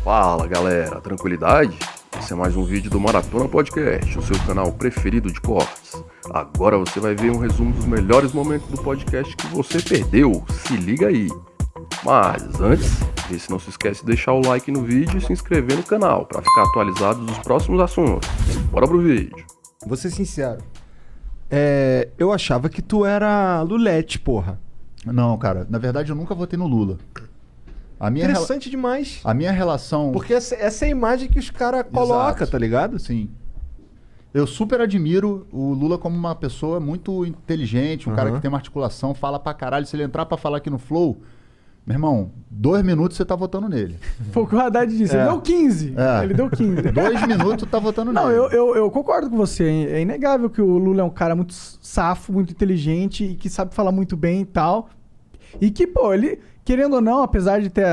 Fala galera, tranquilidade? Esse é mais um vídeo do Maratona Podcast, o seu canal preferido de cortes. Agora você vai ver um resumo dos melhores momentos do podcast que você perdeu, se liga aí. Mas antes, vê se não se esquece de deixar o like no vídeo e se inscrever no canal para ficar atualizado dos próximos assuntos. Bora pro vídeo. Vou ser sincero, eu achava que tu era Lulete, porra. Não, cara, na verdade eu nunca votei no Lula. Interessante demais. A minha relação... Porque essa é a imagem que os caras colocam, tá ligado? Sim. Eu super admiro o Lula como uma pessoa muito inteligente, um cara que tem uma articulação, fala pra caralho. Se ele entrar pra falar aqui no Flow, meu irmão, 2 minutos você tá votando nele. Foi o que o Haddad disse, ele deu 15. Ele deu 15. 2 minutos tá votando nele. Não, eu concordo com você. É inegável que o Lula é um cara muito safo, muito inteligente e que sabe falar muito bem e tal. E que, pô, ele... Querendo ou não, apesar de ter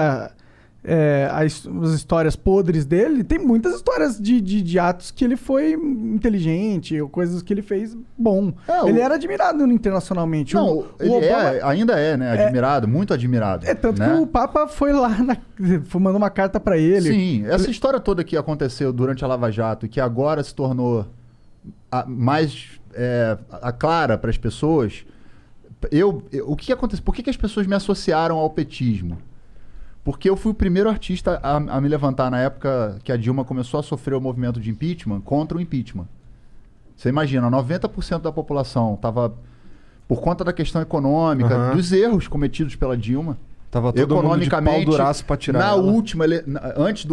as histórias podres dele, tem muitas histórias de atos que ele foi inteligente, ou coisas que ele fez bom. Ele era admirado internacionalmente. Não, ele Obama... ainda é, né? Admirado, muito admirado. Tanto que o Papa foi lá, mandou uma carta pra ele. Sim, essa história toda que aconteceu durante a Lava Jato e que agora se tornou mais clara para as pessoas... o que aconteceu? Por que as pessoas me associaram ao petismo? Porque eu fui o primeiro artista a me levantar na época que a Dilma começou a sofrer o movimento de impeachment contra o impeachment. Você imagina, 90% da população estava, por conta da questão econômica, dos erros cometidos pela Dilma, tava todo mundo de pau duraço pra tirar na ela. Última, antes de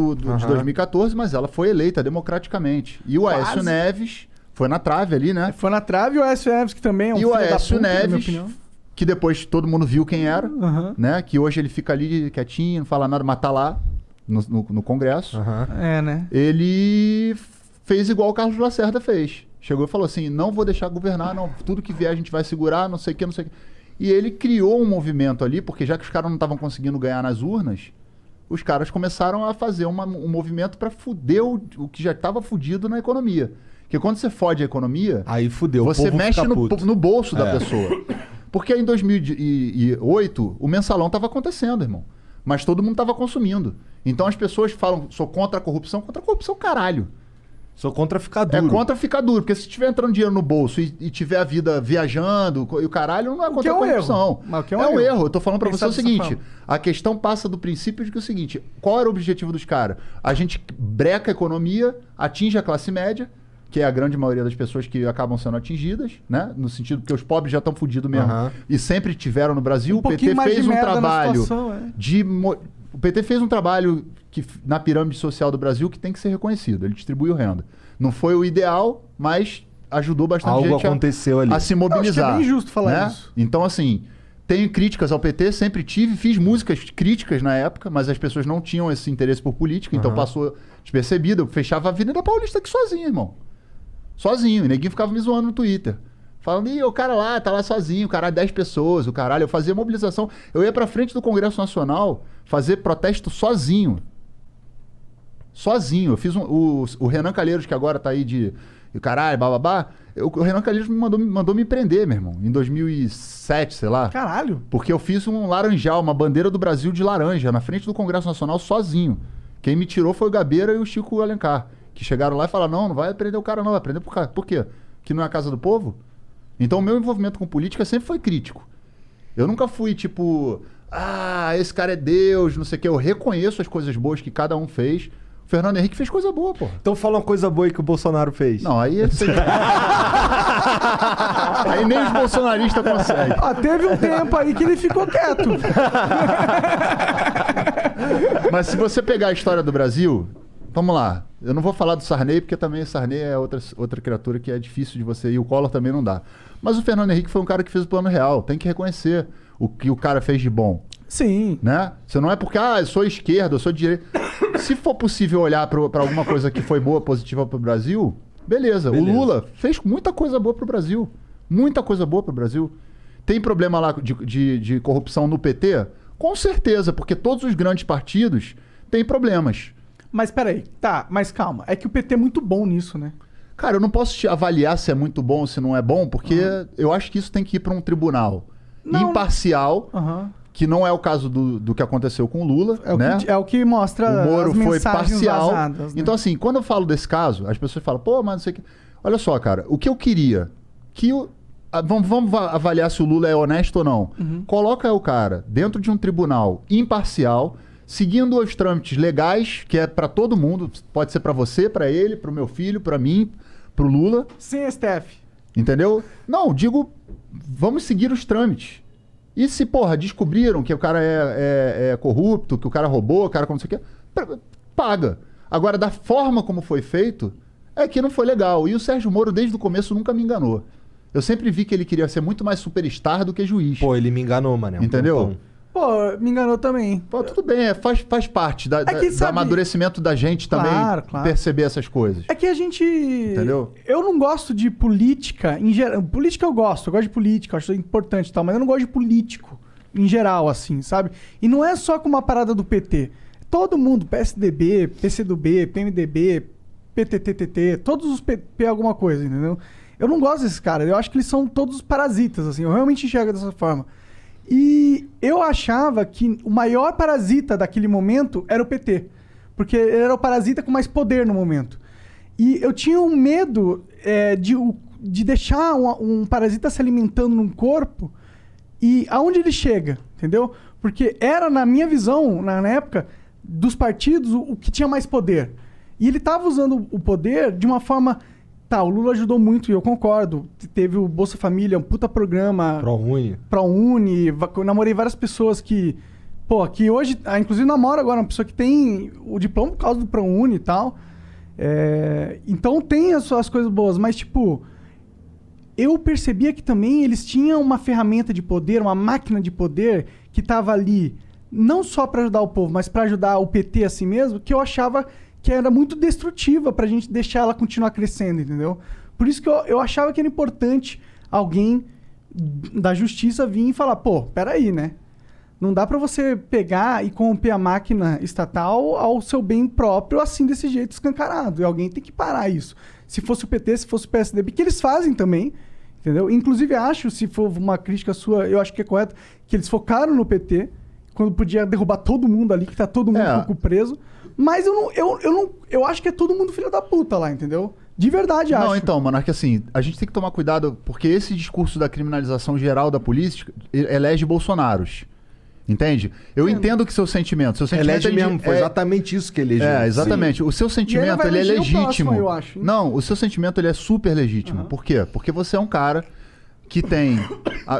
2014, mas ela foi eleita democraticamente. E o Aécio Neves... Foi na trave ali, né? Foi na trave, o Aécio Neves, que também é um filho da puta, na minha Neves, opinião. que depois todo mundo viu quem era, né? Que hoje ele fica ali quietinho, não fala nada, mas tá lá no Congresso. Né? Ele fez igual o Carlos Lacerda fez. Chegou e falou assim, não vou deixar governar, não, tudo que vier a gente vai segurar, não sei o que, não sei o que. E ele criou um movimento ali, porque já que os caras não estavam conseguindo ganhar nas urnas, os caras começaram a fazer um movimento para fuder o que já estava fudido na economia. Porque quando você fode a economia, aí fudeu, você o povo mexe fica no bolso da pessoa. Porque em 2008, o mensalão estava acontecendo, irmão. Mas todo mundo estava consumindo. Então as pessoas falam, sou contra a corrupção, caralho. Sou contra ficar duro. É contra ficar duro, porque se tiver entrando dinheiro no bolso e tiver a vida viajando e o caralho, não é contra a corrupção. É um erro. Eu tô falando pra você o seguinte, a questão passa do princípio de que é o seguinte, qual era o objetivo dos caras? A gente breca a economia, atinge a classe média, que é a grande maioria das pessoas que acabam sendo atingidas, né? No sentido que os pobres já estão fodidos mesmo. E sempre tiveram no Brasil. O PT fez um trabalho O PT fez um trabalho na pirâmide social do Brasil que tem que ser reconhecido. Ele distribuiu renda. Não foi o ideal, mas ajudou bastante gente aconteceu ali. A se mobilizar. Acho que é bem justo falar isso. Então, assim, tenho críticas ao PT, sempre tive, fiz músicas críticas na época, mas as pessoas não tinham esse interesse por política, então passou despercebido. Eu fechava a Avenida Paulista aqui sozinho, irmão. Sozinho. E neguinho ficava me zoando no Twitter. Falando, o cara lá, tá lá sozinho, o caralho, 10 pessoas, o caralho. Eu fazia mobilização. Eu ia pra frente do Congresso Nacional fazer protesto sozinho. Sozinho. Eu fiz o Renan Calheiros, que agora tá aí de caralho, bababá. O Renan Calheiros mandou me prender, meu irmão. Em 2007, sei lá. Caralho. Porque eu fiz um laranjal, uma bandeira do Brasil de laranja, na frente do Congresso Nacional, sozinho. Quem me tirou foi o Gabeira e o Chico Alencar. Que chegaram lá e falaram, não vai prender o cara não, vai prender por quê? Que não é a casa do povo? Então o meu envolvimento com política sempre foi crítico. Eu nunca fui tipo, esse cara é Deus, não sei o quê. Eu reconheço as coisas boas que cada um fez. O Fernando Henrique fez coisa boa, pô. Então fala uma coisa boa aí que o Bolsonaro fez. Não, aí ele... Aí nem os bolsonaristas conseguem. Teve um tempo aí que ele ficou quieto. Mas se você pegar a história do Brasil... Vamos lá. Eu não vou falar do Sarney, porque também o Sarney é outra criatura que é difícil de você... E o Collor também não dá. Mas o Fernando Henrique foi um cara que fez o plano real. Tem que reconhecer o que o cara fez de bom. Sim. Né? Você não é porque, eu sou esquerda, eu sou direita. Se for possível olhar para alguma coisa que foi boa, positiva pro Brasil, beleza. O Lula fez muita coisa boa pro Brasil. Muita coisa boa pro Brasil. Tem problema lá de corrupção no PT? Com certeza, porque todos os grandes partidos têm problemas. Mas peraí, mas calma. É que o PT é muito bom nisso, né? Cara, eu não posso te avaliar se é muito bom ou se não é bom, porque eu acho que isso tem que ir para um tribunal imparcial, que não é o caso do que aconteceu com o Lula, né? É o que mostra O Moro as foi mensagens parcial. vazadas, né? Então, assim, quando eu falo desse caso, as pessoas falam, pô, mas não sei o que. Olha só, cara, o que eu queria, vamos avaliar se o Lula é honesto ou não. Coloca o cara dentro de um tribunal imparcial, seguindo os trâmites legais, que é pra todo mundo, pode ser pra você, pra ele, pro meu filho, pra mim, pro Lula. Sem STF. Entendeu? Não, digo, vamos seguir os trâmites. E se, porra, descobriram que o cara é corrupto, que o cara roubou, o cara como não sei o quê, paga. Agora, da forma como foi feito, é que não foi legal. E o Sérgio Moro, desde o começo, nunca me enganou. Eu sempre vi que ele queria ser muito mais superstar do que juiz. Pô, ele me enganou, mané. Entendeu? Pô, me enganou também. Pô, tudo bem, faz parte do sabe- amadurecimento da gente também Claro, claro. perceber essas coisas. É que a gente... Entendeu? Eu não gosto de política em geral. Política eu gosto de política, eu acho importante e tal, mas eu não gosto de político em geral, assim, sabe? E não é só com uma parada do PT. Todo mundo, PSDB, PCdoB, PMDB, PTTTT, todos os PP alguma coisa, entendeu? Eu não gosto desses caras, eu acho que eles são todos parasitas, assim, eu realmente enxergo dessa forma. E eu achava que o maior parasita daquele momento era o PT. Porque ele era o parasita com mais poder no momento. E eu tinha um medo de deixar um parasita se alimentando num corpo e aonde ele chega, entendeu? Porque era, na minha visão, na época, dos partidos, o que tinha mais poder. E ele estava usando o poder de uma forma... Tá, o Lula ajudou muito, e eu concordo. Teve o Bolsa Família, um puta programa... ProUni. Eu namorei várias pessoas que... Pô, que hoje... inclusive namoro agora uma pessoa que tem o diploma por causa do ProUni e tal. Então tem as suas coisas boas, mas tipo... Eu percebia que também eles tinham uma ferramenta de poder, uma máquina de poder que estava ali não só para ajudar o povo, mas para ajudar o PT a si mesmo, que eu achava que era muito destrutiva pra gente deixar ela continuar crescendo, entendeu? Por isso que eu achava que era importante alguém da justiça vir e falar, pô, peraí, né? Não dá pra você pegar e corromper a máquina estatal ao seu bem próprio, assim, desse jeito escancarado. E alguém tem que parar isso. Se fosse o PT, se fosse o PSDB, que eles fazem também, entendeu? Inclusive, acho, se for uma crítica sua, eu acho que é correto, que eles focaram no PT, quando podia derrubar todo mundo ali, que tá todo mundo com o cu preso. Mas eu acho que é todo mundo filho da puta lá, entendeu? De verdade, acho. Não, então, Monark, assim, a gente tem que tomar cuidado, porque esse discurso da criminalização geral da política elege Bolsonaros. Entende? Eu entendo que seu sentimento Elege mesmo, foi exatamente isso que elegeu. Exatamente. Sim. O seu sentimento, ele é legítimo. Próximo, eu acho, hein? Não, o seu sentimento, ele é super legítimo. Por quê? Porque você é um cara que tem...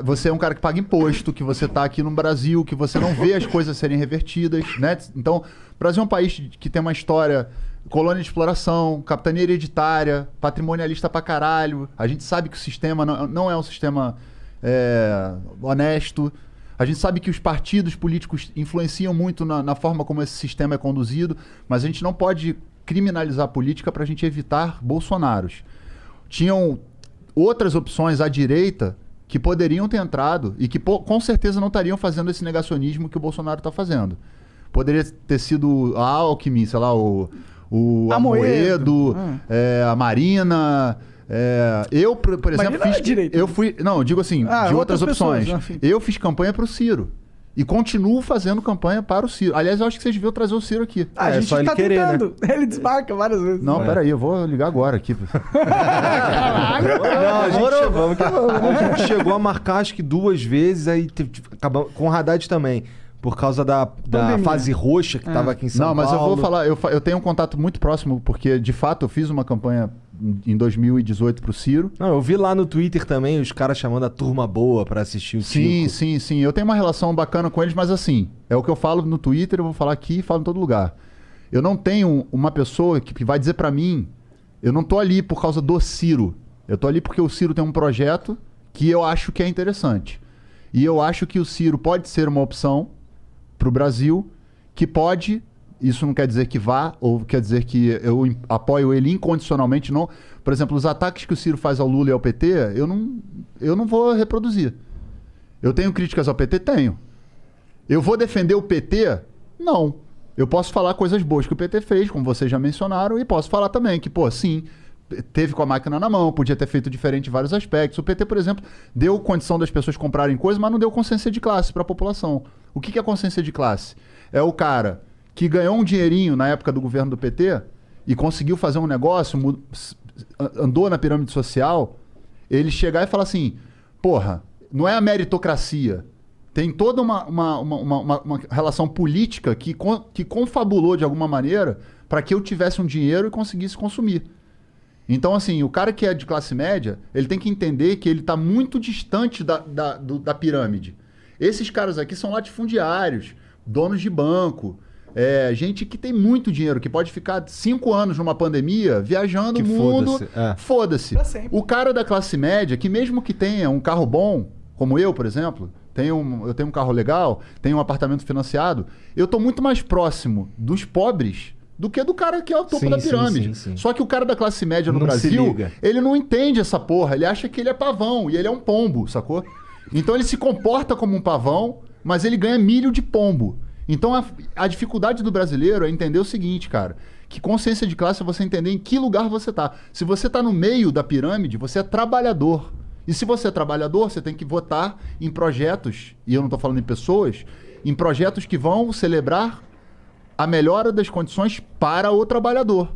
Você é um cara que paga imposto, que você tá aqui no Brasil, que você não vê as coisas serem revertidas, né? Então, o Brasil é um país que tem uma história... Colônia de exploração, capitania hereditária, patrimonialista pra caralho. A gente sabe que o sistema não é um sistema honesto. A gente sabe que os partidos políticos influenciam muito na forma como esse sistema é conduzido, mas a gente não pode criminalizar a política pra gente evitar Bolsonaros. Tinham outras opções à direita que poderiam ter entrado e que com certeza não estariam fazendo esse negacionismo que o Bolsonaro está fazendo. Poderia ter sido a Alckmin, sei lá, o Amoedo, a Marina. Eu, por exemplo, eu digo assim, de outras opções. Eu fiz campanha para o Ciro. E continuo fazendo campanha para o Ciro. Aliás, eu acho que vocês deviam trazer o Ciro aqui. A gente só ele tá querer, tentando. né? Ele desmarca várias vezes. Não, peraí, eu vou ligar agora aqui. A gente chegou a marcar acho que 2 vezes, aí acabamos com o Haddad também. Por causa da fase roxa que tava aqui em São Paulo. Não, mas eu vou falar, eu tenho um contato muito próximo, porque de fato eu fiz uma campanha em 2018 pro Ciro. Não, eu vi lá no Twitter também os caras chamando a turma boa pra assistir o Tico. Sim. Eu tenho uma relação bacana com eles, mas assim, é o que eu falo no Twitter, eu vou falar aqui e falo em todo lugar. Eu não tenho uma pessoa que vai dizer pra mim, eu não tô ali por causa do Ciro. Eu tô ali porque o Ciro tem um projeto que eu acho que é interessante. E eu acho que o Ciro pode ser uma opção pro Brasil, que pode, isso não quer dizer que vá, ou quer dizer que eu apoio ele incondicionalmente, não. Por exemplo, os ataques que o Ciro faz ao Lula e ao PT, eu não vou reproduzir. Eu tenho críticas ao PT? Tenho. Eu vou defender o PT? Não. Eu posso falar coisas boas que o PT fez, como vocês já mencionaram, e posso falar também que, pô, sim, teve com a máquina na mão, podia ter feito diferente em vários aspectos. O PT, por exemplo, deu condição das pessoas comprarem coisas, mas não deu consciência de classe para a população. O que é consciência de classe? É o cara que ganhou um dinheirinho na época do governo do PT e conseguiu fazer um negócio, andou na pirâmide social, ele chegar e falar assim, porra, não é a meritocracia. Tem toda uma relação política que confabulou de alguma maneira para que eu tivesse um dinheiro e conseguisse consumir. Então, assim, o cara que é de classe média, ele tem que entender que ele está muito distante da pirâmide. Esses caras aqui são latifundiários, donos de banco, gente que tem muito dinheiro, que pode ficar 5 anos numa pandemia viajando o mundo. Foda-se. O cara da classe média, que mesmo que tenha um carro bom, como eu, por exemplo, eu tenho um carro legal, tenho um apartamento financiado, eu estou muito mais próximo dos pobres do que do cara que é o topo da pirâmide. Sim. Só que o cara da classe média no Brasil, ele não entende essa porra. Ele acha que ele é pavão e ele é um pombo, sacou? Então ele se comporta como um pavão, mas ele ganha milho de pombo. Então a dificuldade do brasileiro é entender o seguinte, cara, que consciência de classe é você entender em que lugar você tá. Se você tá no meio da pirâmide, você é trabalhador. E se você é trabalhador, você tem que votar em projetos, e eu não tô falando em pessoas, em projetos que vão celebrar a melhora das condições para o trabalhador.